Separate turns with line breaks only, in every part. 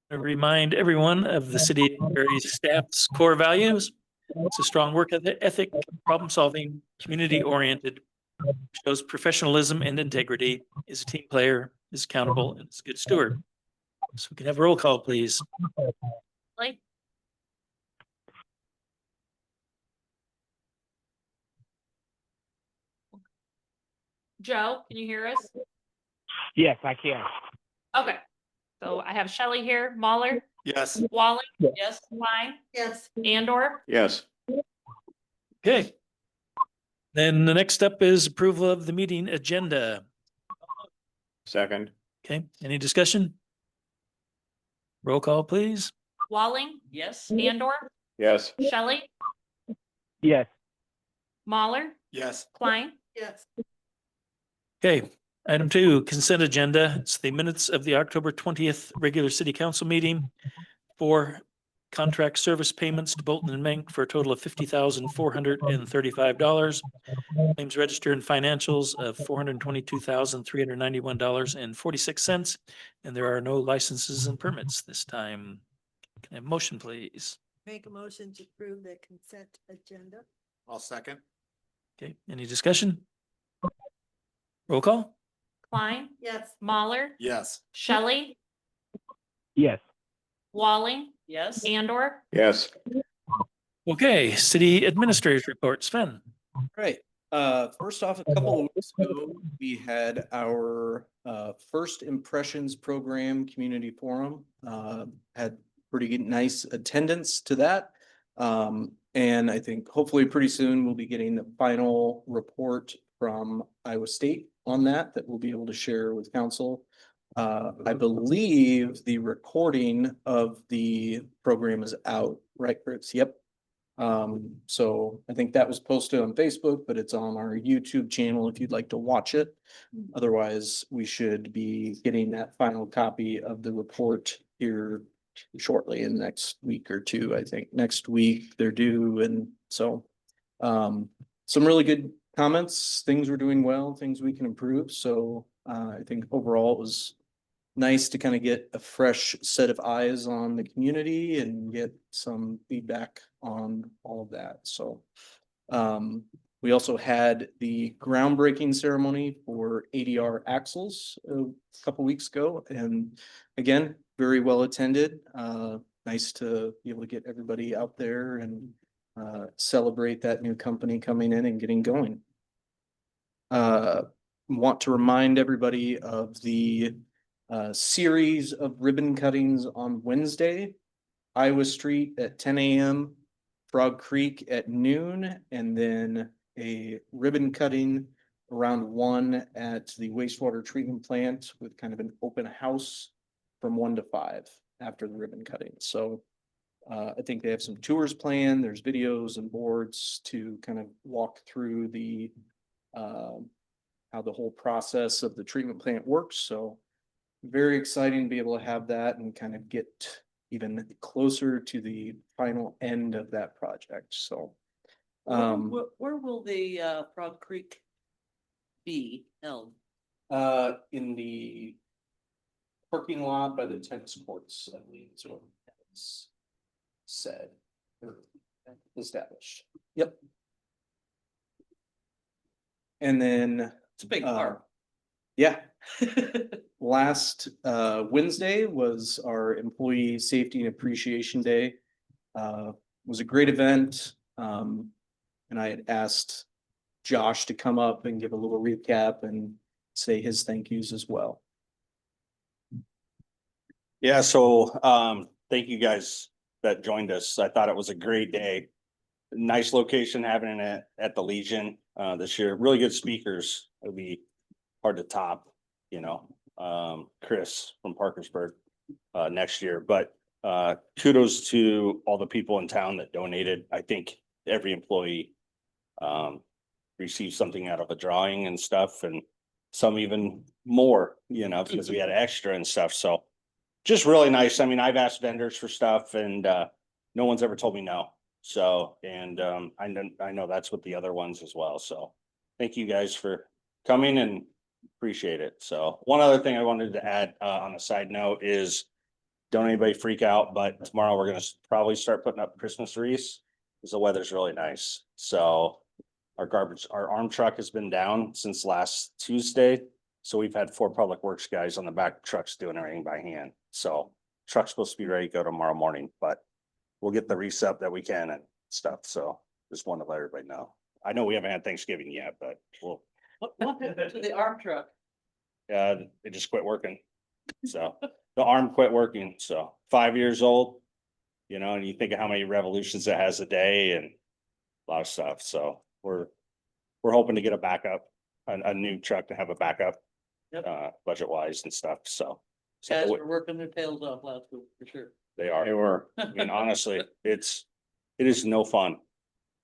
To remind everyone of the city of Berry staff's core values. It's a strong work ethic, problem solving, community oriented, shows professionalism and integrity, is a team player, is accountable, and is a good steward. So we can have a roll call, please.
Like, Joe, can you hear us?
Yes, I can.
Okay. So I have Shelley here, Mahler,
Yes.
Walling,
Yes.
Klein,
Yes.
Andor.
Yes.
Okay. Then the next step is approval of the meeting agenda.
Second.
Okay, any discussion? Roll call, please.
Walling,
Yes.
Andor,
Yes.
Shelley,
Yes.
Mahler,
Yes.
Klein.
Yes.
Okay, item 2, consent agenda. It's the minutes of the October 20th regular city council meeting for contract service payments to Bolton and Mank for a total of $50,435. Claims register and financials of $422,391.46. And there are no licenses and permits this time. Can I have a motion, please?
Make a motion to approve the consent agenda.
I'll second.
Okay, any discussion? Roll call?
Klein,
Yes.
Mahler,
Yes.
Shelley,
Yes.
Walling,
Yes.
Andor.
Yes.
Okay, city administrators report. Sven.
Right. First off, a couple of weeks ago, we had our first impressions program community forum. Had pretty nice attendance to that. And I think hopefully pretty soon we'll be getting the final report from Iowa State on that we'll be able to share with council. I believe the recording of the program is out, right, Chris? Yep. So I think that was posted on Facebook, but it's on our YouTube channel if you'd like to watch it. Otherwise, we should be getting that final copy of the report here shortly in the next week or two. I think next week they're due, and so some really good comments, things we're doing well, things we can improve. So I think overall it was nice to kind of get a fresh set of eyes on the community and get some feedback on all of that. So we also had the groundbreaking ceremony for ADR axles a couple weeks ago, and again, very well attended. Nice to be able to get everybody out there and celebrate that new company coming in and getting going. Want to remind everybody of the series of ribbon cuttings on Wednesday, Iowa Street at 10 a.m., Frog Creek at noon, and then a ribbon cutting around 1 at the wastewater treatment plant with kind of an open house from 1 to 5 after the ribbon cutting. So I think they have some tours planned. There's videos and boards to kind of walk through the how the whole process of the treatment plant works. So very exciting to be able to have that and kind of get even closer to the final end of that project. So
Where will the Frog Creek be held?
in the parking lot by the tennis courts, I believe is what it's said or established. Yep. And then
It's a big
Uh,
park.
yeah, last Wednesday was our Employee Safety and Appreciation Day. Was a great event. And I had asked Josh to come up and give a little recap and say his thank yous as well.
Yeah, so thank you guys that joined us. I thought it was a great day. Nice location having it at the Legion this year. Really good speakers. It'll be hard to top, you know, Chris from Parkersburg next year. But kudos to all the people in town that donated. I think every employee received something out of a drawing and stuff, and some even more, you know, because we had extra and stuff. So just really nice. I mean, I've asked vendors for stuff and no one's ever told me no. So, and I know that's with the other ones as well. So thank you guys for coming and appreciate it. So one other thing I wanted to add on a side note is don't anybody freak out, but tomorrow we're gonna probably start putting up Christmas wreaths. Cause the weather's really nice. So our arm truck has been down since last Tuesday. So we've had 4 public works guys on the back trucks doing everything by hand. So truck's supposed to be ready to go tomorrow morning, but we'll get the wreaths up that we can and stuff. So just wanted to let everybody know. I know we haven't had Thanksgiving yet, but we'll,
What happened to the arm truck?
it just quit working. So the arm quit working. So 5 years old, you know, and you think of how many revolutions it has a day and a lot of stuff. So we're hoping to get a backup, a new truck to have a backup, budget wise and stuff. So
Guys were working their tails off last week, for sure.
they are.
They were.
I mean, honestly, it is no fun.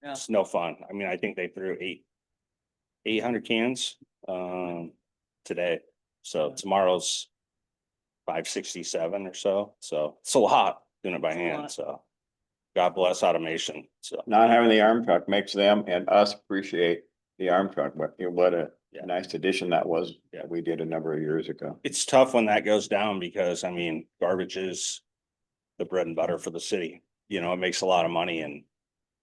Yeah.
It's no fun. I mean, I think they threw 800 cans, today. So tomorrow's 567 or so. So it's a lot doing it by
It's a
hand.
lot.
So God bless automation. So
Not having the arm truck makes them and us appreciate the arm truck. What a
Yeah.
nice addition that was.
Yeah.
We did a number of years ago.
it's tough when that goes down because I mean, garbage is the bread and butter for the city. You know, it makes a lot of money and,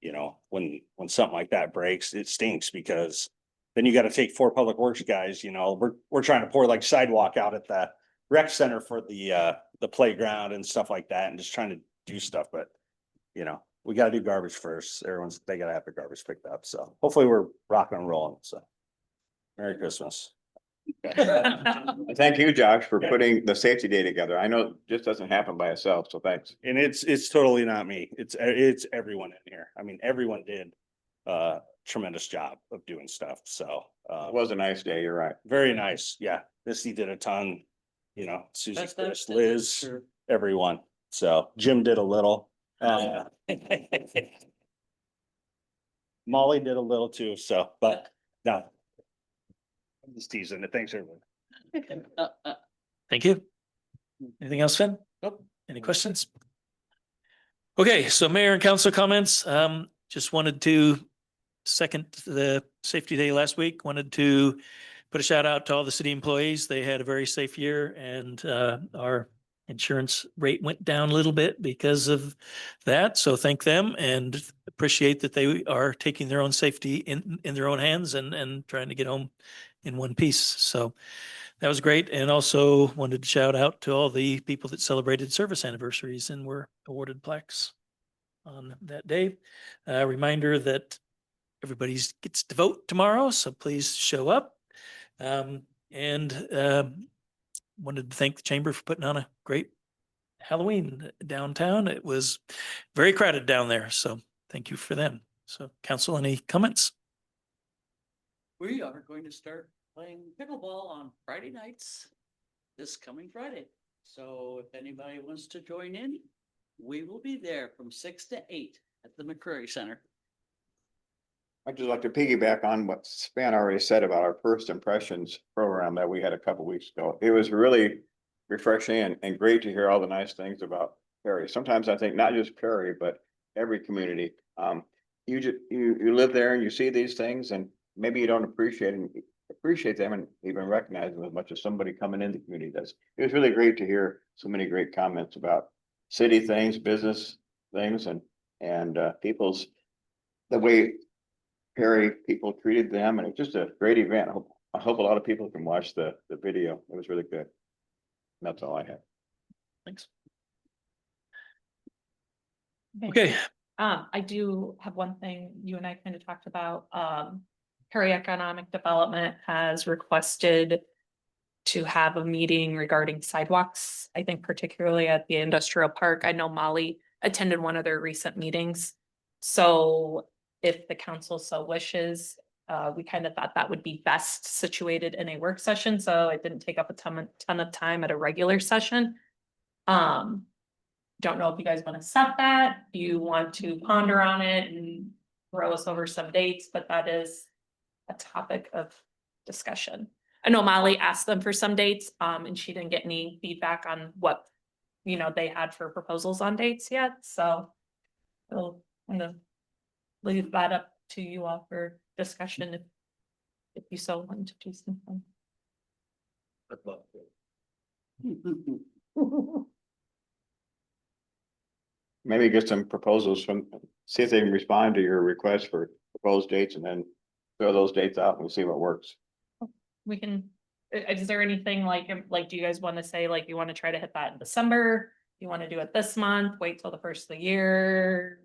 you know, when something like that breaks, it stinks because then you got to take 4 public works guys, you know, we're trying to pour like sidewalk out at the rec center for the playground and stuff like that and just trying to do stuff. But, you know, we got to do garbage first. They got to have their garbage picked up. So hopefully we're rocking and rolling. So Merry Christmas.
Thank you, Josh, for putting the safety day together. I know it just doesn't happen by itself, so thanks.
And it's totally not me. It's everyone in here. I mean, everyone did a tremendous job of doing stuff. So,
It was a nice day, you're right.
very nice. Yeah. Misty did a ton, you know, Susie,
Best
Chris,
I've-
Liz,
Sure.
everyone. So Jim did a little. Molly did a little too. So, but no. I'm just teasing it. Thanks, everyone.
Thank you. Anything else, Finn?
Nope.
Any questions? Okay, so mayor and council comments. Just wanted to second the safety day last week. Wanted to put a shout out to all the city employees. They had a very safe year and our insurance rate went down a little bit because of that. So thank them and appreciate that they are taking their own safety in their own hands and trying to get home in one piece. So that was great. And also wanted to shout out to all the people that celebrated service anniversaries and were awarded plaques on that day. Reminder that everybody gets to vote tomorrow, so please show up. Wanted to thank the chamber for putting on a great Halloween downtown. It was very crowded down there, so thank you for them. So council, any comments?
We are going to start playing pickleball on Friday nights this coming Friday. So if anybody wants to join in, we will be there from 6 to 8 at the McCrory Center.
I'd just like to piggyback on what Span already said about our first impressions program that we had a couple weeks ago. It was really refreshing and great to hear all the nice things about Perry. Sometimes I think not just Perry, but every community. You live there and you see these things and maybe you don't appreciate them and even recognize them as much as somebody coming in the community does. It was really great to hear so many great comments about city things, business things, and the way Perry people treated them, and it's just a great event. I hope a lot of people can watch the video. It was really good. And that's all I have.
Thanks. Okay,
I do have one thing you and I kind of talked about. Perry Economic Development has requested to have a meeting regarding sidewalks. I think particularly at the industrial park. I know Molly attended one of their recent meetings. So if the council so wishes, we kind of thought that would be best situated in a work session, so it didn't take up a ton of time at a regular session. Don't know if you guys want to set that. Do you want to ponder on it and throw us over some dates? But that is a topic of discussion. I know Molly asked them for some dates, and she didn't get any feedback on what, they had for proposals on dates yet, so we'll kind of leave that up to you all for discussion if you so want to do something.
maybe get some proposals from, see if they can respond to your request for proposed dates and then throw those dates out and we'll see what works.
We can, is there anything do you guys want to say, like, you want to try to hit that in December? You want to do it this month, wait till the first of the year?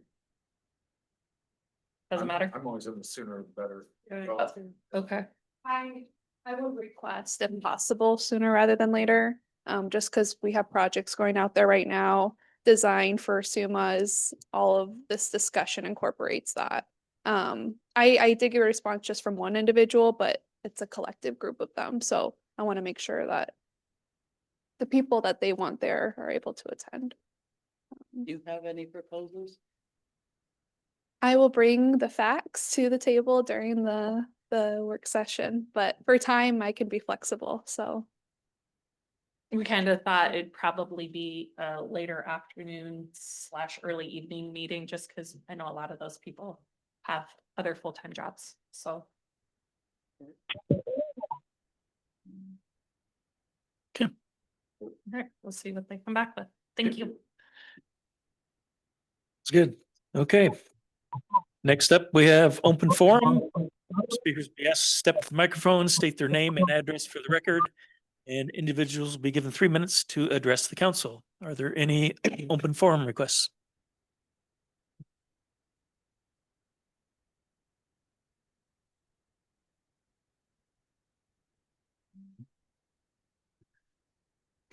Doesn't matter?
I'm always in the sooner the better.
Okay.
I would request if possible sooner rather than later, just because we have projects going out there right now. Design for SUMAs, all of this discussion incorporates that. I did get a response just from one individual, but it's a collective group of them, so I want to make sure that the people that they want there are able to attend.
Do you have any proposals?
I will bring the facts to the table during the work session, but for time I can be flexible, so.
We kind of thought it'd probably be a later afternoon / early evening meeting, just because I know a lot of those people have other full-time jobs, so.
Okay.
All right, we'll see what they come back with. Thank you.
It's good. Okay. Next up, we have open forum. Speakers be asked to step to the microphone, state their name and address for the record, and individuals will be given 3 minutes to address the council. Are there any open forum requests?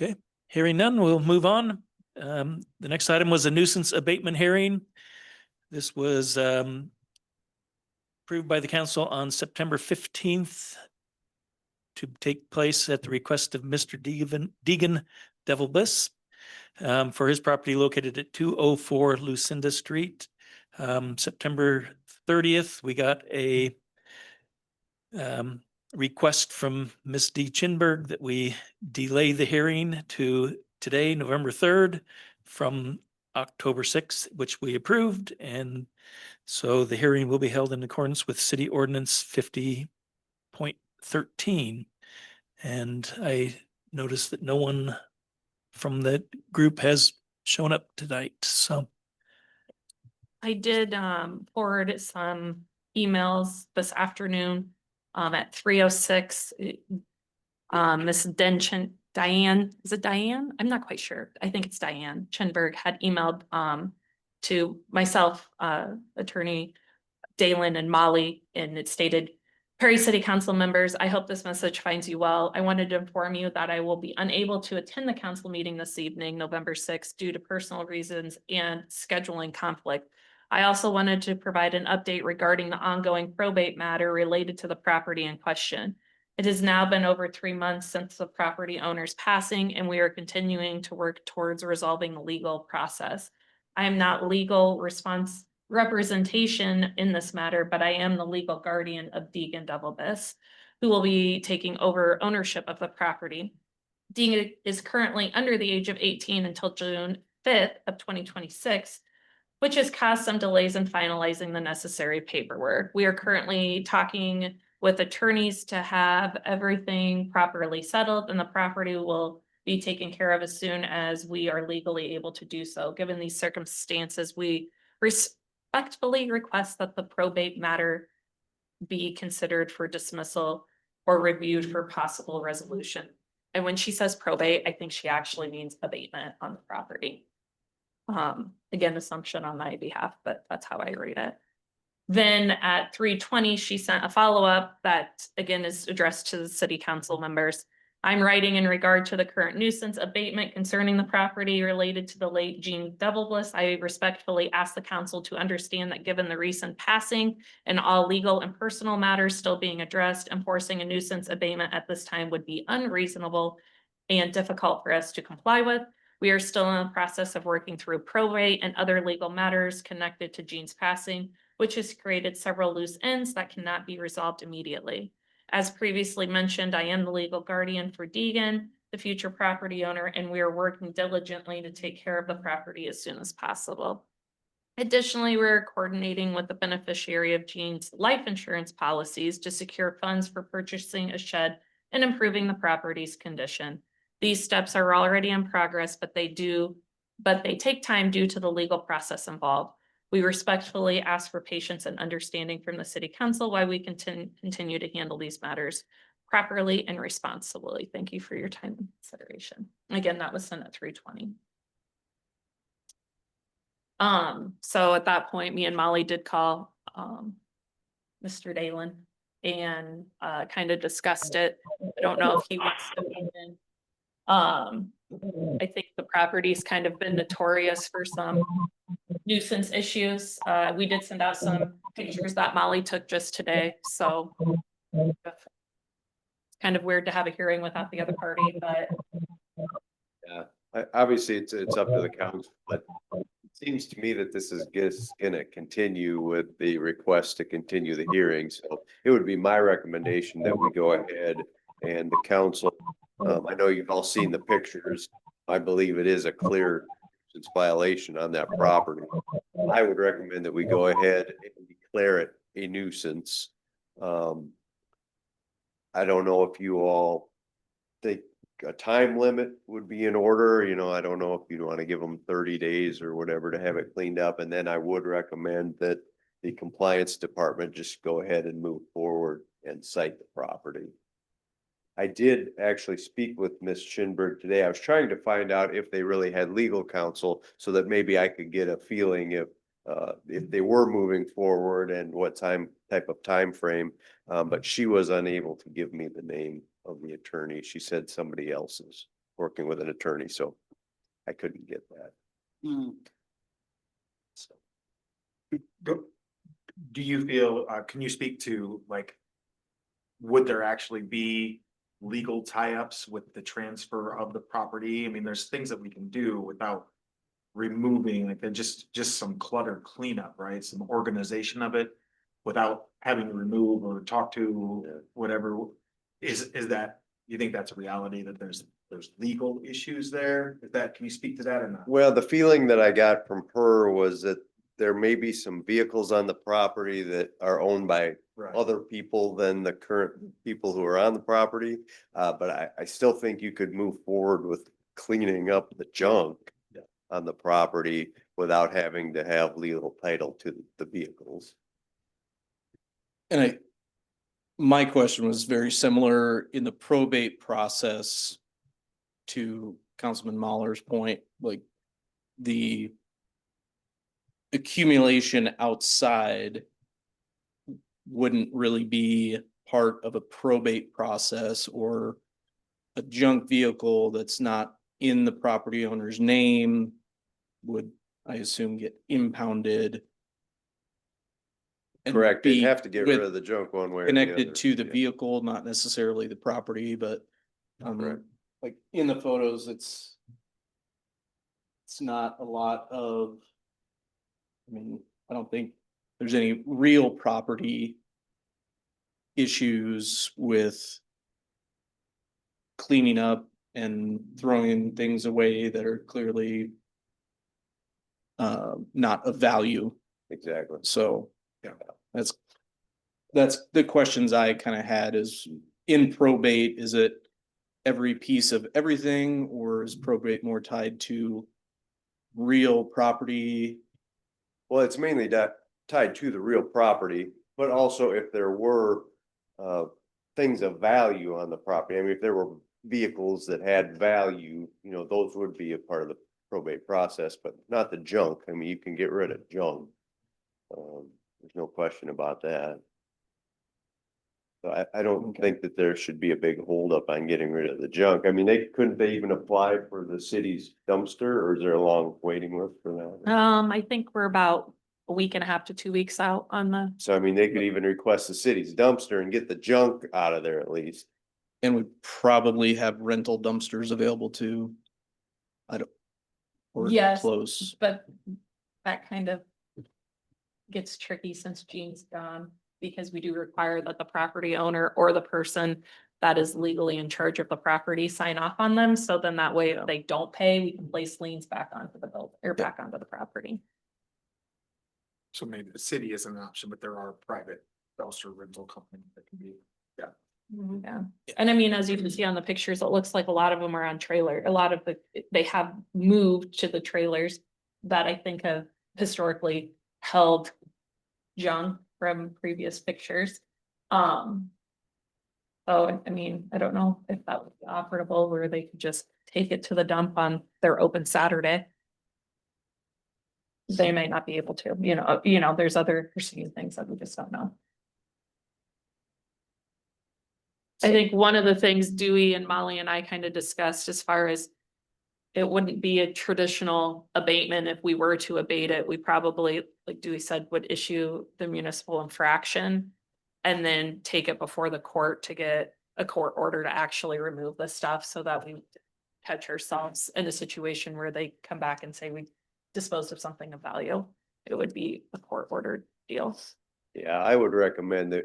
Okay, hearing none, we'll move on. The next item was a nuisance abatement hearing. This was approved by the council on September 15th to take place at the request of Mr. Deegan Devil Bliss for his property located at 204 Lucinda Street. September 30th, we got a request from Ms. D. Chinberg that we delay the hearing to today, November 3rd, from October 6th, which we approved. And so the hearing will be held in accordance with City Ordinance 50.13. And I noticed that no one from the group has shown up tonight, so.
I did forward some emails this afternoon at 3:06. Miss Diane, is it Diane? I'm not quite sure. I think it's Diane Chinberg had emailed to myself, Attorney Dalen and Molly, and it stated, Perry City Council members, I hope this message finds you well. I wanted to inform you that I will be unable to attend the council meeting this evening, November 6th, due to personal reasons and scheduling conflict. I also wanted to provide an update regarding the ongoing probate matter related to the property in question. It has now been over 3 months since the property owner's passing, and we are continuing to work towards resolving the legal process. I am not legal representation in this matter, but I am the legal guardian of Deegan Devil Bliss, who will be taking over ownership of the property. Deegan is currently under the age of 18 until June 5th of 2026, which has caused some delays in finalizing the necessary paperwork. We are currently talking with attorneys to have everything properly settled, and the property will be taken care of as soon as we are legally able to do so. Given these circumstances, we respectfully request that the probate matter be considered for dismissal or reviewed for possible resolution. And when she says probate, I think she actually means abatement on the property. Again, assumption on my behalf, but that's how I read it. Then at 3:20, she sent a follow-up that again is addressed to the city council members. I'm writing in regard to the current nuisance abatement concerning the property related to the late Jean Devil Bliss. I respectfully ask the council to understand that given the recent passing and all legal and personal matters still being addressed, enforcing a nuisance abatement at this time would be unreasonable and difficult for us to comply with. We are still in the process of working through probate and other legal matters connected to Jean's passing, which has created several loose ends that cannot be resolved immediately. As previously mentioned, I am the legal guardian for Deegan, the future property owner, and we are working diligently to take care of the property as soon as possible. Additionally, we're coordinating with the beneficiary of Jean's life insurance policies to secure funds for purchasing a shed and improving the property's condition. These steps are already in progress, but they do but they take time due to the legal process involved. We respectfully ask for patience and understanding from the city council while we continue to handle these matters properly and responsibly. Thank you for your time and consideration. Again, that was sent at 3:20. So at that point, me and Molly did call, Mr. Dalen and, kind of discussed it. I don't know if he wants to weigh in. I think the property's kind of been notorious for some nuisance issues. We did send out some pictures that Molly took just today, so. Kind of weird to have a hearing without the other party, but
Obviously, it's up to the council, but it seems to me that this is just gonna continue with the request to continue the hearing. So it would be my recommendation that we go ahead and the council, I know you've all seen the pictures. I believe it is a clear nuisance violation on that property. I would recommend that we go ahead and declare it a nuisance. I don't know if you all think a time limit would be in order, I don't know if you'd want to give them 30 days or whatever to have it cleaned up, and then I would recommend that the compliance department just go ahead and move forward and cite the property. I did actually speak with Ms. Schinberg today. I was trying to find out if they really had legal counsel so that maybe I could get a feeling if they were moving forward and what type of time frame. But she was unable to give me the name of the attorney. She said somebody else is working with an attorney, so I couldn't get that.
Hmm.
So,
Do you feel, can you speak to like, would there actually be legal tie-ups with the transfer of the property? I mean, there's things that we can do without removing, like, just some clutter cleanup, right? Some organization of it without having to remove or talk to whatever. Is that, you think that's a reality, that there's legal issues there? Can you speak to that or not?
well, the feeling that I got from her was that there may be some vehicles on the property that are owned by
Right.
other people than the current people who are on the property. But I still think you could move forward with cleaning up the junk on the property without having to have legal title to the vehicles.
And my question was very similar in the probate process to Councilman Mahler's point, like the accumulation outside wouldn't really be part of a probate process, or a junk vehicle that's not in the property owner's name would, I assume, get impounded. and
Correct, they'd
be
have to get rid
with-
of the junk one way or the other.
connected to the
Yeah.
vehicle, not necessarily the property, but
Correct.
like in the photos, it's not a lot of, I mean, I don't think there's any real property issues with cleaning up and throwing things away that are clearly not of value.
Exactly.
So.
Yeah.
That's the questions I kind of had is in probate, is it every piece of everything, or is probate more tied to real property?
Well, it's mainly tied to the real property, but also if there were things of value on the property. I mean, if there were vehicles that had value, those would be a part of the probate process, but not the junk. I mean, you can get rid of junk. There's no question about that. So I don't think that there should be a big holdup on getting rid of the junk. I mean, couldn't they even apply for the city's dumpster, or is there a long waiting list for that?
I think we're about a week and a half to 2 weeks out on the,
So I mean, they could even request the city's dumpster and get the junk out of there at least.
And we probably have rental dumpsters available too. Or
Yes.
close.
but that kind of gets tricky since Jean's gone, because we do require that the property owner or the person that is legally in charge of the property sign off on them. So then that way, if they don't pay, we can place liens back onto the bill or back onto the property.
So maybe the city is an option, but there are private dumpster rental companies that can be,
Yeah, and I mean, as you can see on the pictures, it looks like a lot of them are on trailer, a lot of they have moved to the trailers that I think have historically held junk from previous pictures. So, I mean, I don't know if that would be operable where they could just take it to the dump on their open Saturday. They may not be able to, there's other foreseen things that we just don't know. I think one of the things Dewey and Molly and I kind of discussed as far as it wouldn't be a traditional abatement. If we were to abate it, we probably, like Dewey said, would issue the municipal infraction and then take it before the court to get a court order to actually remove the stuff so that we catch ourselves in a situation where they come back and say we disposed of something of value. It would be a court ordered deal.
Yeah, I would recommend that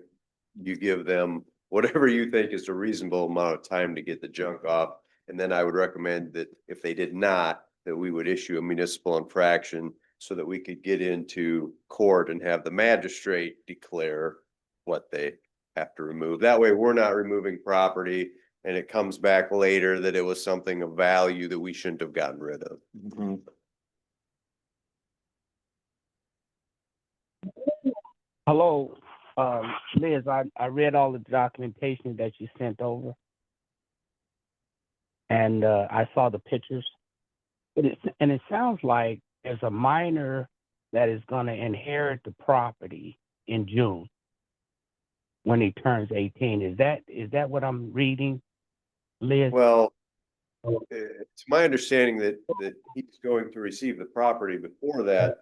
you give them whatever you think is a reasonable amount of time to get the junk off. And then I would recommend that if they did not, that we would issue a municipal infraction so that we could get into court and have the magistrate declare what they have to remove. That way, we're not removing property and it comes back later that it was something of value that we shouldn't have gotten rid of.
Hello, Liz, I read all the documentation that you sent over. And I saw the pictures. And it sounds like there's a minor that is gonna inherit the property in June when he turns 18. Is that what I'm reading, Liz?
Well, it's my understanding that he's going to receive the property before that.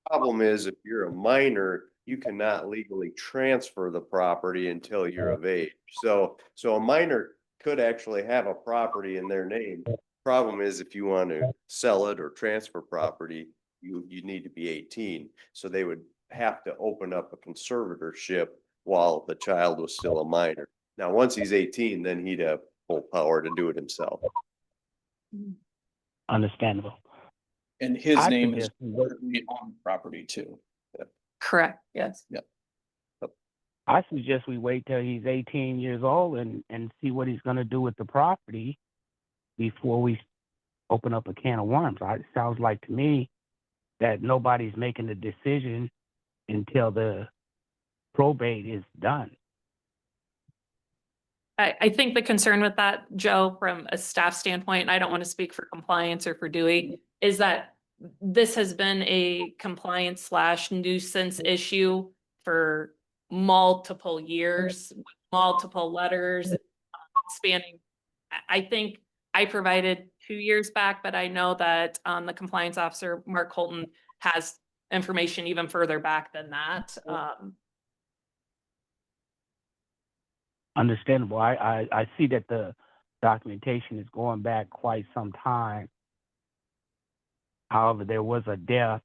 Problem is, if you're a minor, you cannot legally transfer the property until you're of age. So a minor could actually have a property in their name. Problem is, if you want to sell it or transfer property, you need to be 18. So they would have to open up a conservatorship while the child was still a minor. Now, once he's 18, then he'd have full power to do it himself.
Understandable.
And his
I
name is
suggest we-
currently on property too.
Correct, yes.
I suggest we wait till he's 18 years old and see what he's gonna do with the property before we open up a can of worms. It sounds like to me that nobody's making the decision until the probate is done.
I think the concern with that, Joe, from a staff standpoint, and I don't want to speak for compliance or for Dewey, is that this has been a compliance / nuisance issue for multiple years, multiple letters spanning. I think I provided 2 years back, but I know that the compliance officer, Mark Holton, has information even further back than that.
Understandable. I see that the documentation is going back quite some time. However, there was a death,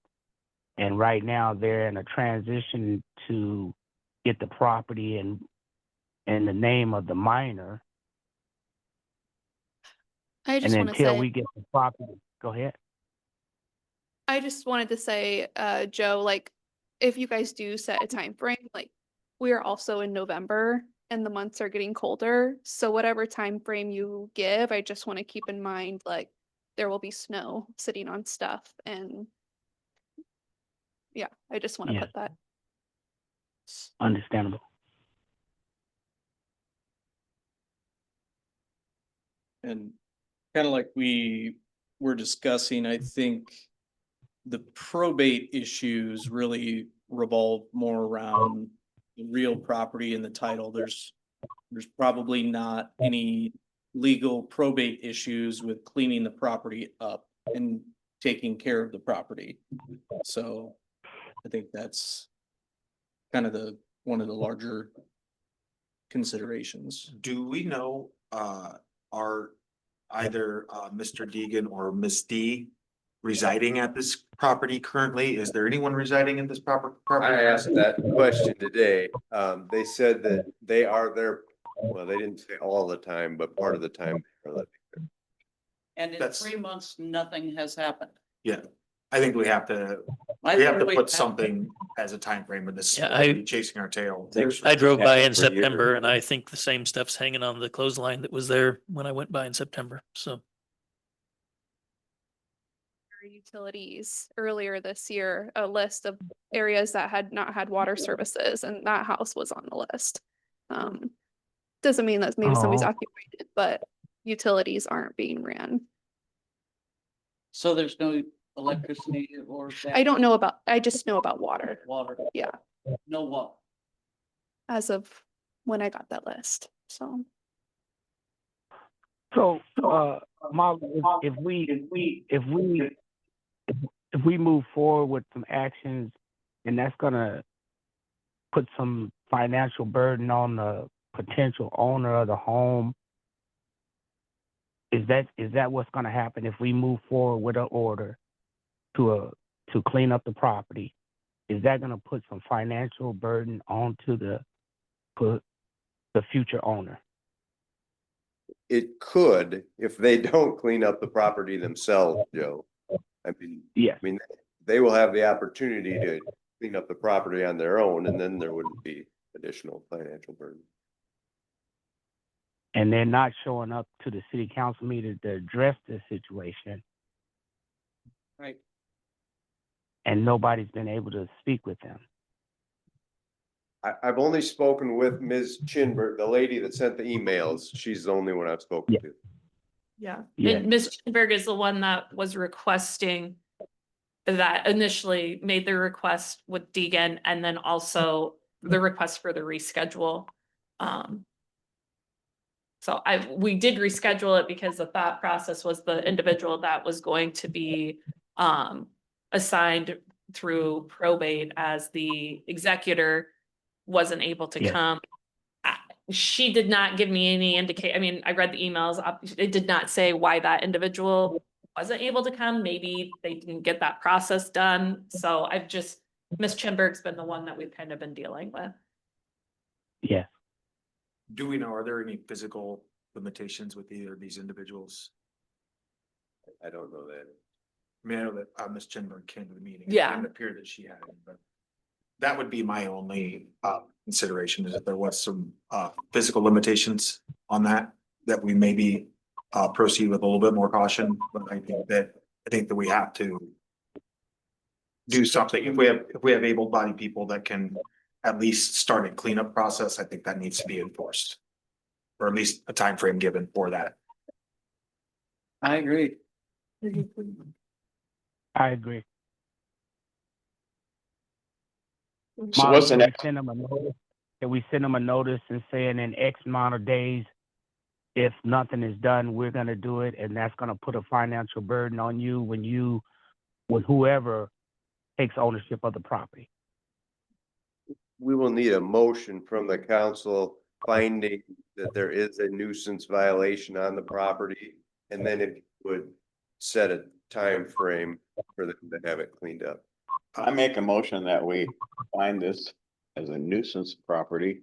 and right now they're in a transition to get the property in the name of the minor.
I
And
just want to
until
say,
we get the property, go ahead.
I just wanted to say, Joe, like, if you guys do set a time frame, like, we are also in November and the months are getting colder. So whatever time frame you give, I just want to keep in mind, like, there will be snow sitting on stuff. And yeah, I just want to
Yeah.
put that.
Understandable.
And kind of like we were discussing, I think the probate issues really revolve more around the real property and the title. There's probably not any legal probate issues with cleaning the property up and taking care of the property. So I think that's kind of one of the larger considerations.
Do we know, are either Mr. Deegan or Miss D residing at this property currently? Is there anyone residing in this property?
I asked that question today. They said that they are there, well, they didn't say all the time, but part of the time they are living there.
And in
That's-
3 months, nothing has happened.
Yeah, I think we have to
I
We have to
think we
put something as a time frame, but this
Yeah,
will be chasing our tail.
I drove by in
Yeah, for a year.
September and I think the same stuff's hanging on the clothesline that was there when I went by in September. So
Utilities earlier this year, a list of areas that had not had water services, and that house was on the list. Doesn't mean that maybe somebody's
Oh.
occupied it, but utilities aren't being ran.
So there's no electricity or.
I just know about water
Water.
Yeah.
No water.
as of when I got that list, so.
So, Molly, if we move forward with some actions, and that's gonna put some financial burden on the potential owner of the home, is that what's gonna happen if we move forward with an order to clean up the property? Is that gonna put some financial burden onto the future owner?
It could, if they don't clean up the property themselves, Joe. I mean,
Yes.
they will have the opportunity to clean up the property on their own, and then there wouldn't be additional financial burden.
And they're not showing up to the city council meeting to address this situation,
Right.
and nobody's been able to speak with them.
I've only spoken with Ms. Chinberg, the lady that sent the emails. She's the only one I've spoken
Yeah.
to.
Yeah,
Yeah.
and Ms. Chinberg is the one that was requesting that initially made the request with Deegan and then also the request for the reschedule. So we did reschedule it because the thought process was the individual that was going to be assigned through probate as the executor wasn't able to
Yeah.
come. She did not give me any I mean, I read the emails, it did not say why that individual wasn't able to come. Maybe they didn't get that process done. So Ms. Chinberg's been the one that we've kind of been dealing with.
Yeah.
Do we know, are there any physical limitations with either of these individuals?
I don't know that.
I mean, I know that Ms. Chinberg came to the meeting.
Yeah.
It didn't appear that she had any, but that would be my only consideration, is that there was some physical limitations on that we maybe proceed with a little bit more caution, but I think that we have to do something. If we have able-bodied people that can at least start a cleanup process, I think that needs to be enforced. Or at least a time frame given for that.
I agree.
I agree.
So
Molly,
what's the
can we
next?
send them a notice? Can we send them a notice and saying in X amount of days, if nothing is done, we're gonna do it, and that's gonna put a financial burden on you when whoever takes ownership of the property?
We will need a motion from the council finding that there is a nuisance violation on the property. And then it would set a time frame for them to have it cleaned up.
I make a motion that we find this as a nuisance property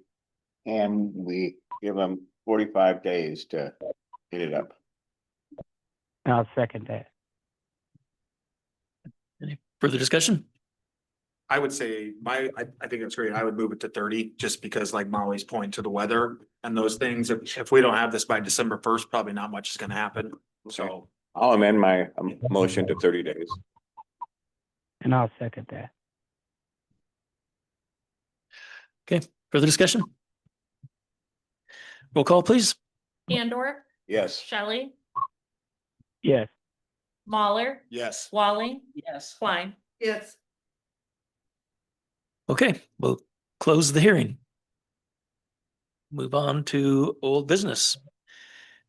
and we give them 45 days to get it up.
And I'll second that.
any further discussion?
I would say I think it's great. I would move it to 30, just because like Molly's point to the weather and those things, if we don't have this by December 1st, probably not much is gonna happen. So
I'll amend my motion to 30 days.
And I'll second that.
Okay, further discussion? Roll call, please.
Andor,
Yes.
Shelley,
Yes.
Mahler,
yes.
Walling,
Yes.
Klein.
Yes.
Okay, we'll close the hearing. Move on to old business.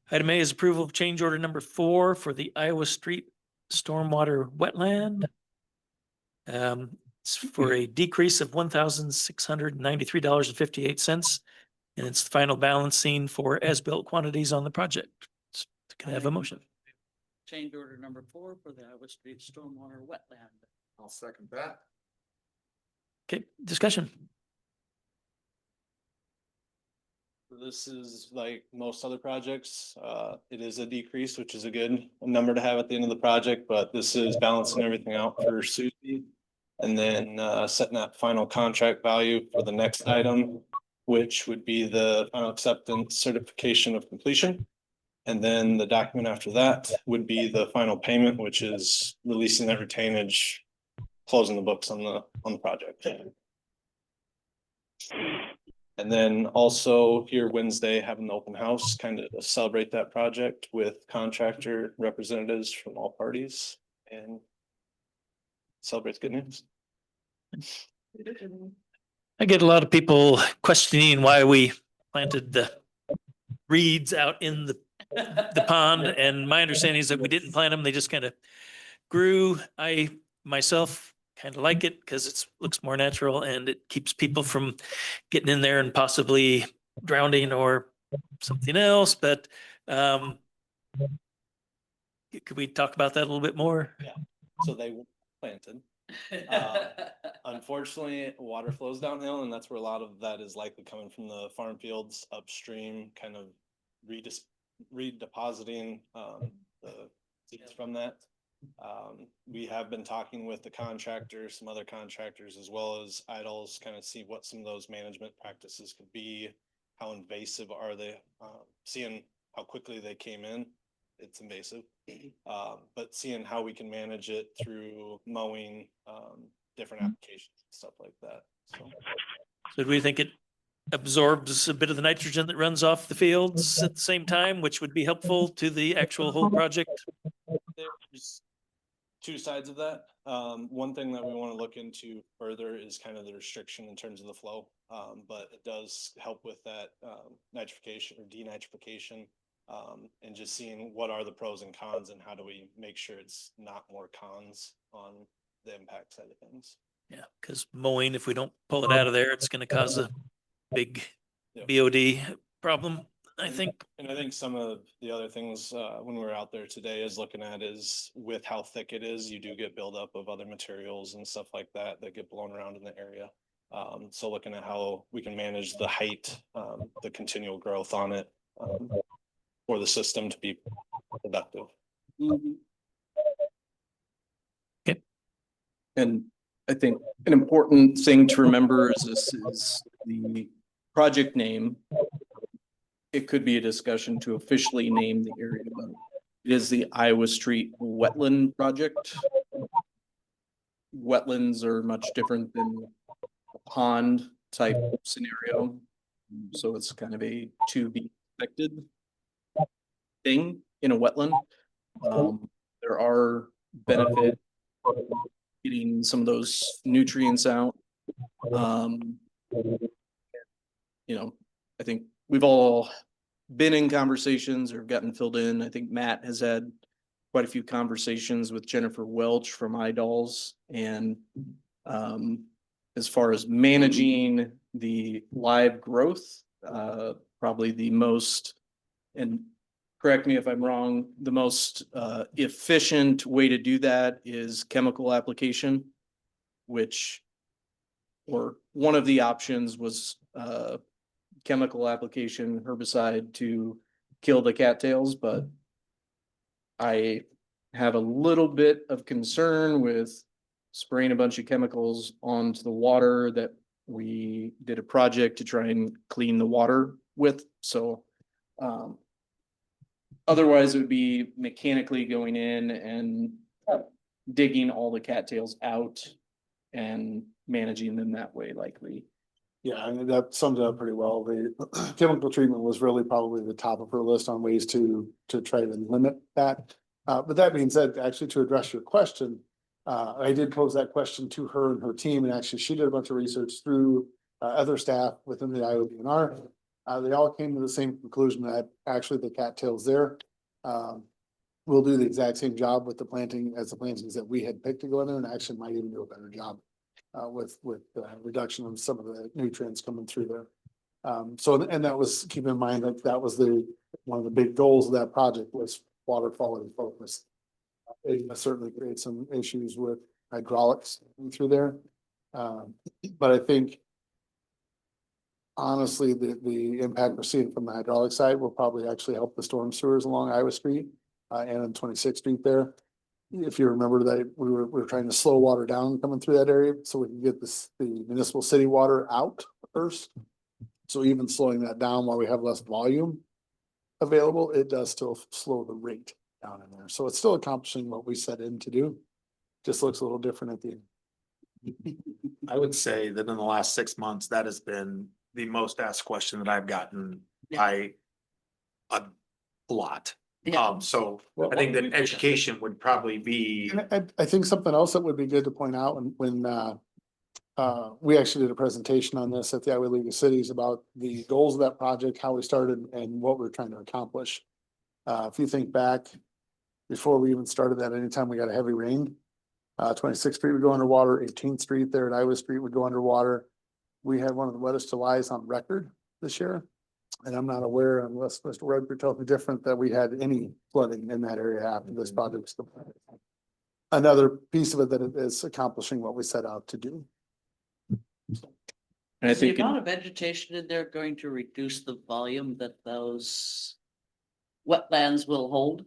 Item A is approval of change order number 4 for the Iowa Street Stormwater Wetland. It's for a decrease of $1,693.58. And it's the final balancing for as-built quantities on the project. Can I have a motion?
Change order number 4 for the Iowa Street Stormwater Wetland.
I'll second that.
Okay, discussion.
This is like most other projects. It is a decrease, which is a good number to have at the end of the project, but this is balancing everything out for Susie. And then setting that final contract value for the next item, which would be the final acceptance certification of completion. And then the document after that would be the final payment, which is releasing that retainage, closing the books on the project. And then also here Wednesday, having the open house, kind of celebrate that project with contractor representatives from all parties and celebrate the good news.
I get a lot of people questioning why we planted the reeds out in the pond, and my understanding is that we didn't plant them, they just kind of grew. I myself kind of like it because it looks more natural and it keeps people from getting in there and possibly drowning or something else, but could we talk about that a little bit more?
So they were planted. Unfortunately, water flows downhill, and that's where a lot of that is likely coming from the farm fields upstream, kind of redepositing the seeds from that. We have been talking with the contractors, some other contractors, as well as Idols, kind of see what some of those management practices could be. How invasive are they? Seeing how quickly they came in, it's invasive. But seeing how we can manage it through mowing, different applications, stuff like that.
So do we think it absorbs a bit of the nitrogen that runs off the fields at the same time, which would be helpful to the actual whole project?
There's two sides of that. One thing that we want to look into further is kind of the restriction in terms of the flow. But it does help with that nitrification or denitrification, and just seeing what are the pros and cons and how do we make sure it's not more cons on the impact side of things.
Yeah, because mowing, if we don't pull it out of there, it's going to cause a big
Yep.
BOD problem, I think.
And I think some of the other things when we're out there today is looking at is with how thick it is, you do get buildup of other materials and stuff like that get blown around in the area. So looking at how we can manage the height, the continual growth on it for the system to be productive.
Okay.
And I think an important thing to remember is this is the project name. It could be a discussion to officially name the area, but it is the Iowa Street Wetland Project. Wetlands are much different than a pond type scenario. So it's kind of a to be expected thing in a wetland. There are benefits getting some of those nutrients out. You know, I think we've all been in conversations or gotten filled in. I think Matt has had quite a few conversations with Jennifer Welch from iDolls, and as far as managing the live growth, probably the most, and correct me if I'm wrong, the most efficient way to do that is chemical application, which, or one of the options was chemical application, herbicide to kill the cattails, but I have a little bit of concern with spraying a bunch of chemicals onto the water that we did a project to try and clean the water with. So otherwise it would be mechanically going in and digging all the cattails out and managing them that way likely.
Yeah, I mean, that sums it up pretty well. The chemical treatment was really probably the top of her list on ways to try to limit that. But that being said, actually to address your question, I did pose that question to her and her team, and actually she did a bunch of research through other staff within the IODNR. They all came to the same conclusion that actually the cattails there will do the exact same job with the planting as the plantings that we had picked to go in there, and actually might even do a better job with reduction of some of the nutrients coming through there. So, and that was, keep in mind that was one of the big goals of that project was water quality focus. It certainly creates some issues with hydraulics through there. But I think honestly, the impact we're seeing from the hydraulic side will probably actually help the storm sewers along Iowa Street and on 26th Street there. if you remember that we were trying to slow water down coming through that area so we can get the municipal city water out first. So even slowing that down while we have less volume available, it does still slow the rate down in there. So it's still accomplishing what we set in to do. Just looks a little different at the end.
I would say that in the last 6 months, that has been the most asked question that I've gotten by a lot.
Yeah.
So I think that education would probably be,
And I think something else that would be good to point out when we actually did a presentation on this at the Iowa League of Cities about the goals of that project, how we started and what we're trying to accomplish. If you think back, before we even started that, anytime we got a heavy rain, 26th Street would go underwater, 18th Street there at Iowa Street would go underwater. We had one of the wettest Julys on record this year. And I'm not aware, unless Mr. Rutger tells me different, that we had any flooding in that area after this project was completed. Another piece of it that it is accomplishing what we set out to do.
And I
Is the
think,
amount of vegetation in there going to reduce the volume that those wetlands will hold?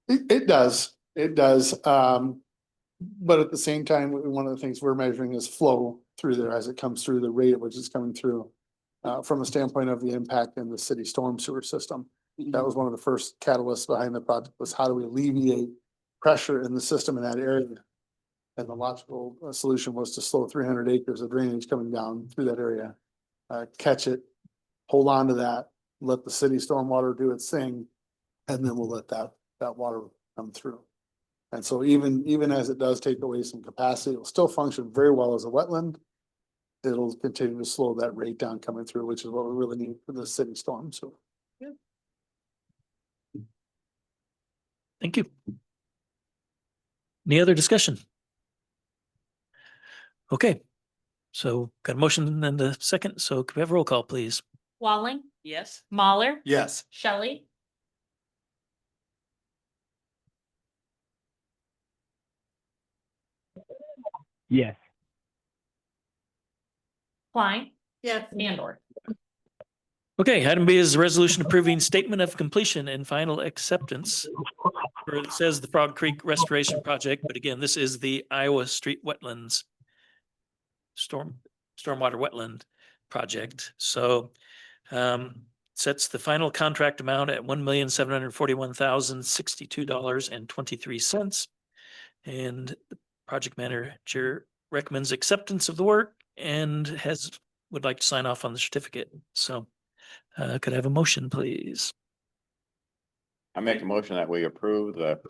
It does, it does. But at the same time, one of the things we're measuring is flow through there as it comes through, the rate at which it's coming through. From a standpoint of the impact in the city storm sewer system. That was one of the first catalysts behind the project, was how do we alleviate pressure in the system in that area? And the logical solution was to slow 300 acres of drainage coming down through that area. Catch it, hold on to that, let the city stormwater do its thing, and then we'll let that water come through. And so even as it does take away some capacity, it'll still function very well as a wetland. It'll continue to slow that rate down coming through, which is what we really need for the city storm, so.
Thank you. Any other discussion? Okay, so got a motion and a second, so could we have a roll call, please?
Walling,
Yes.
Mahler,
yes.
Shelley,
Yes.
Klein,
Yes.
Andor.
Okay, item B is a resolution approving statement of completion and final acceptance. Or it says the Frog Creek Restoration Project, but again, this is the Iowa Street Wetlands stormwater wetland project. So sets the final contract amount at $1,741,062.23. And the project manager recommends acceptance of the work and would like to sign off on the certificate. So could I have a motion, please?
I make a motion that we approve the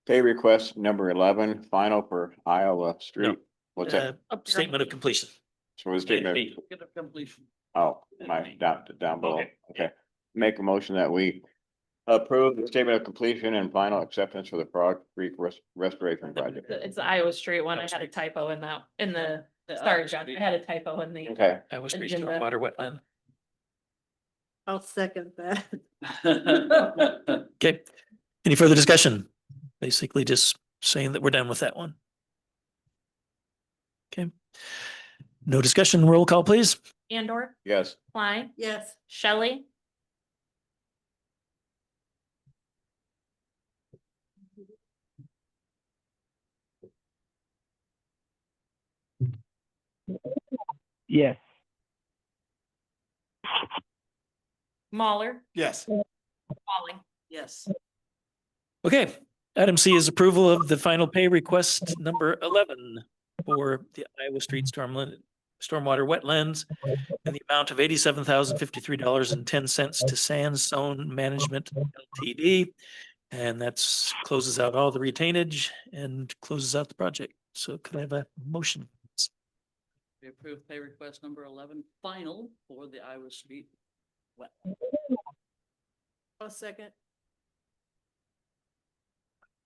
pay request number 11, final for Iowa Street. What's that?
Statement of completion.
So we're statement.
Get a completion.
Oh, my down below.
Okay.
Okay. Make a motion that we approve the statement of completion and final acceptance for the Frog Creek Restoration Project.
It's the Iowa Street one. I had a typo in the, sorry, John, I had a typo in the.
Okay,
Iowa Street
Agenda.
stormwater wetland.
I'll second that.
Okay, any further discussion? Basically just saying that we're done with that one. Okay. No discussion, roll call, please.
Andor,
yes.
Klein,
Yes.
Shelley,
Yes.
Mahler,
Yes.
Walling.
Yes.
Okay, item C is approval of the final pay request number 11 for the Iowa Street stormwater wetlands in the amount of $87,053.10 to Sandstone Management Ltd. And that's closes out all the retainage and closes out the project. So could I have a motion?
We approve pay request number 11, final for the Iowa Street wet. A second.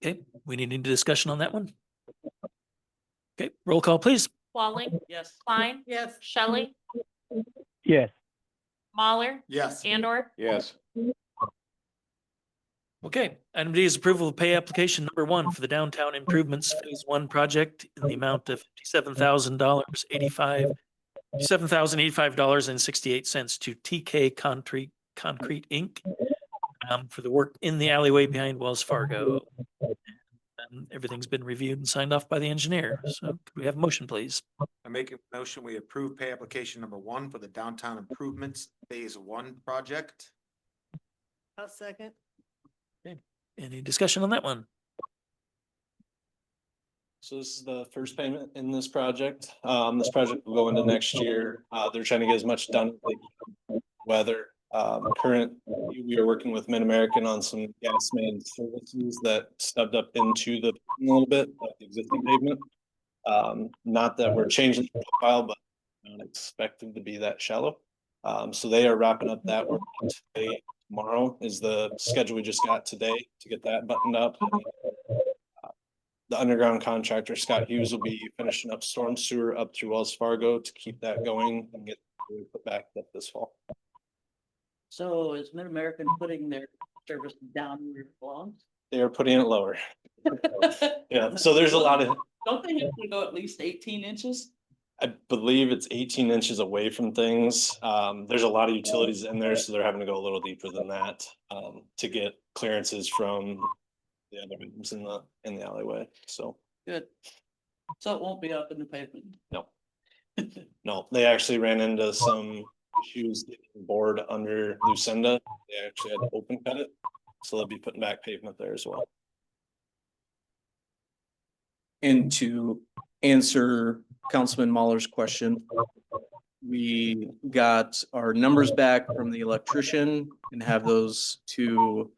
Okay, we need any discussion on that one? Okay, roll call, please.
Walling,
Yes.
Klein,
Yes.
Shelley,
Yes.
Mahler,
Yes.
Andor,
Yes.
Okay, item D is approval of pay application number 1 for the downtown improvements phase 1 project in the amount of $7,085.68 to TK Concrete Inc. For the work in the alleyway behind Wells Fargo. Everybody Everything's been reviewed and signed off by the engineer. So could we have a motion, please?
I make a motion, we approve pay application number 1 for the downtown improvements phase 1 project.
I'll second.
Any discussion on that one?
So this is the first payment in this project. This project will go into next year. They're trying to get as much done with the weather. We are working with Mid-American on some gas main services that stubbed up into the a little bit of the existing pavement. Not that we're changing the profile, but not expected to be that shallow. So they are wrapping up that work today. Tomorrow is the schedule we just got today to get that buttoned up. The underground contractor, Scott Hughes, will be finishing up storm sewer up through Wells Fargo to keep that going and get it put back up this fall.
So is Mid-American putting their service down where it belongs?
They are putting it lower. Yeah, so there's a lot of,
Don't they have to go at least 18 inches?
I believe it's 18 inches away from things. There's a lot of utilities in there, so they're having to go a little deeper than that to get clearances from the other rooms in the alleyway. So
Good. So it won't be up in the pavement.
no, no, they actually ran into some issues getting bored under Lucinda. They actually had to open cut it, so they'll be putting back pavement there as well. And to answer Councilman Mahler's question, we got our numbers back from the electrician and have those to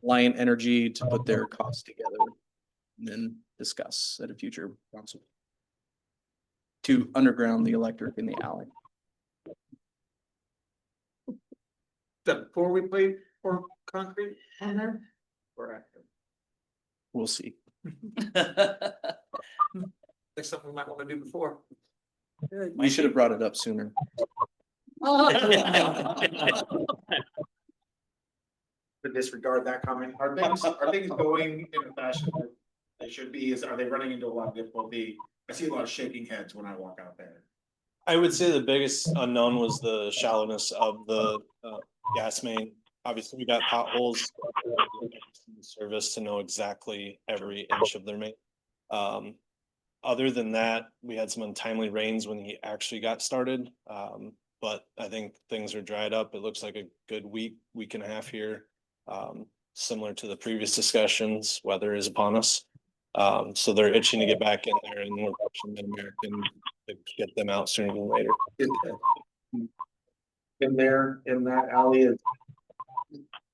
Lion Energy to put their costs together and then discuss at a future council to underground the electric in the alley.
That before we play for concrete on there? Or after?
We'll see.
That's something we might want to do before.
We should have brought it up sooner.
To disregard that comment, are things going in a fashion that they should be? Are they running into a lot of difficulty? I see a lot of shaking heads when I walk out there.
I would say the biggest unknown was the shallowness of the gas main. Obviously, we got potholes in the service to know exactly every inch of their main. Other than that, we had some untimely rains when he actually got started. But I think things are dried up. It looks like a good week and a half here. Similar to the previous discussions, weather is upon us. So they're itching to get back in there, and we're pushing Mid-American to get them out sooner than later.
In there, in that alley,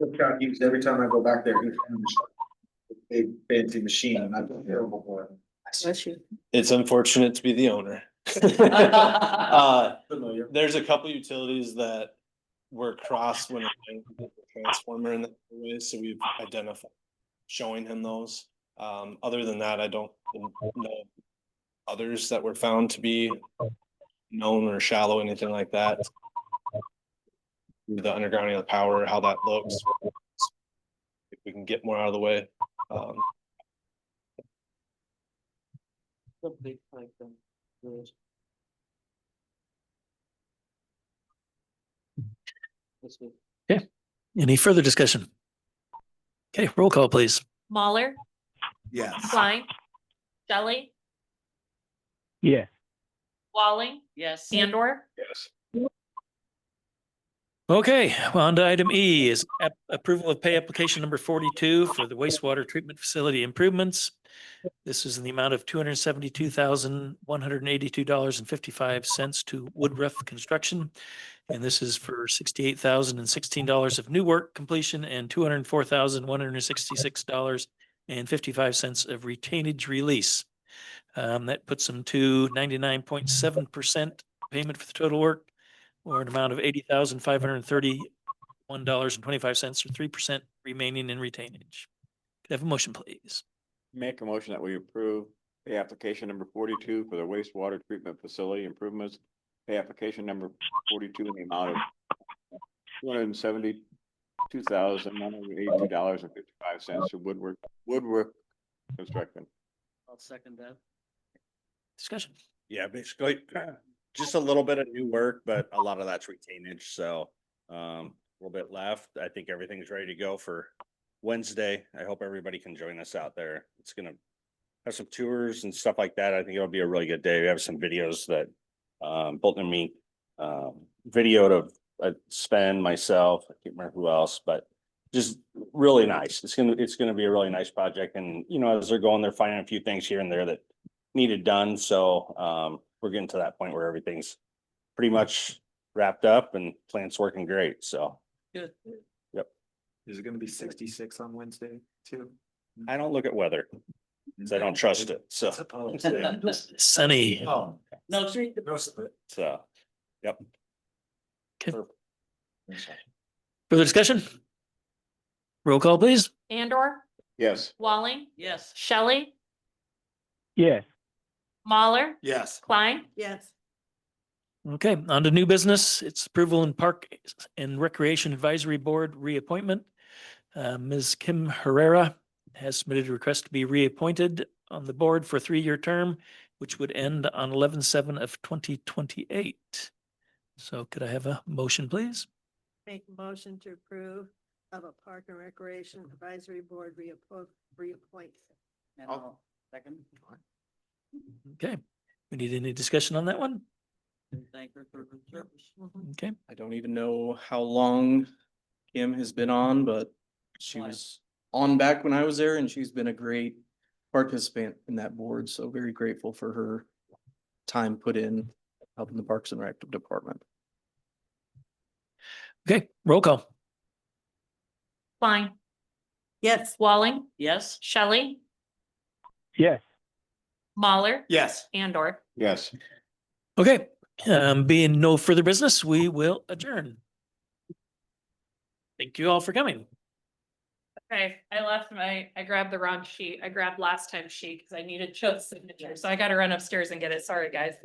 every time I go back there, he's a big fancy machine, and I'm terrible for it.
Bless you.
It's unfortunate to be the owner.
Familiar.
There's a couple utilities that were crossed when the transformer in that way, so we've identified showing him those. Other than that, I don't know others that were found to be known or shallow, anything like that. The undergrounding of the power, how that looks. If we can get more out of the way.
Something like that. That's good.
Any further discussion? Okay, roll call, please.
Mahler,
Yes.
Klein, Shelley,
Yes.
Walling,
Yes.
Andor.
Yes.
Okay, well, on to item E is approval of pay application number 42 for the wastewater treatment facility improvements. This is in the amount of $272,182.55 to Woodruff Construction. And this is for $68,016 of new work completion and $204,166.55 of retainage release. That puts them to 99.7% payment for the total work, or an amount of $80,531.25, or 3% remaining in retainage. Could I have a motion, please?
Make a motion that we approve pay application number 42 for the wastewater treatment facility improvements. Pay application number 42 in the amount of $272,182.55 to Woodwork Construction.
I'll second that.
Discussion.
Yeah, basically, just a little bit of new work, but a lot of that's retainage, so a little bit left. I think everything's ready to go for Wednesday. I hope everybody can join us out there. It's gonna have some tours and stuff like that. I think it'll be a really good day. We have some videos that Bolton and me videoed of Sven, myself, I can't remember who else, but just really nice. It's gonna be a really nice project. And you know, as they're going, they're finding a few things here and there that needed done. So we're getting to that point where everything's pretty much wrapped up and plant's working great. So
Good.
Is it gonna be 66 on Wednesday too?
I don't look at weather because I don't trust it. So
Suppose.
Sunny.
Oh,
No, see,
most of it.
so yep.
Further discussion? Roll call, please.
Andor,
Yes.
Walling,
yes.
Shelley,
Yes.
Mahler,
Yes.
Klein.
Yes.
Okay, on to new business. It's approval in Park and Recreation Advisory Board reappointment. Ms. Kim Herrera has submitted a request to be reappointed on the board for a 3-year term, which would end on 11/7 of 2028. So could I have a motion, please?
Make a motion to approve of a Park and Recreation Advisory Board reappoint.
And I'll second.
Okay, we need any discussion on that one?
Thank her for her service.
Okay,
I don't even know how long Kim has been on, but she was on back when I was there and she's been a great participant in that board. So very grateful for her time put in helping the Parks and Rec department.
okay, roll call.
Klein,
Yes.
Walling,
Yes.
Shelley,
Yes.
Mahler,
Yes.
Andor.
Yes.
Okay, being no further business, we will adjourn. Thank you all for coming.
Okay, I grabbed the wrong sheet. I grabbed last time's sheet because I needed Joe's signature. So I gotta run upstairs and get it. Sorry, guys.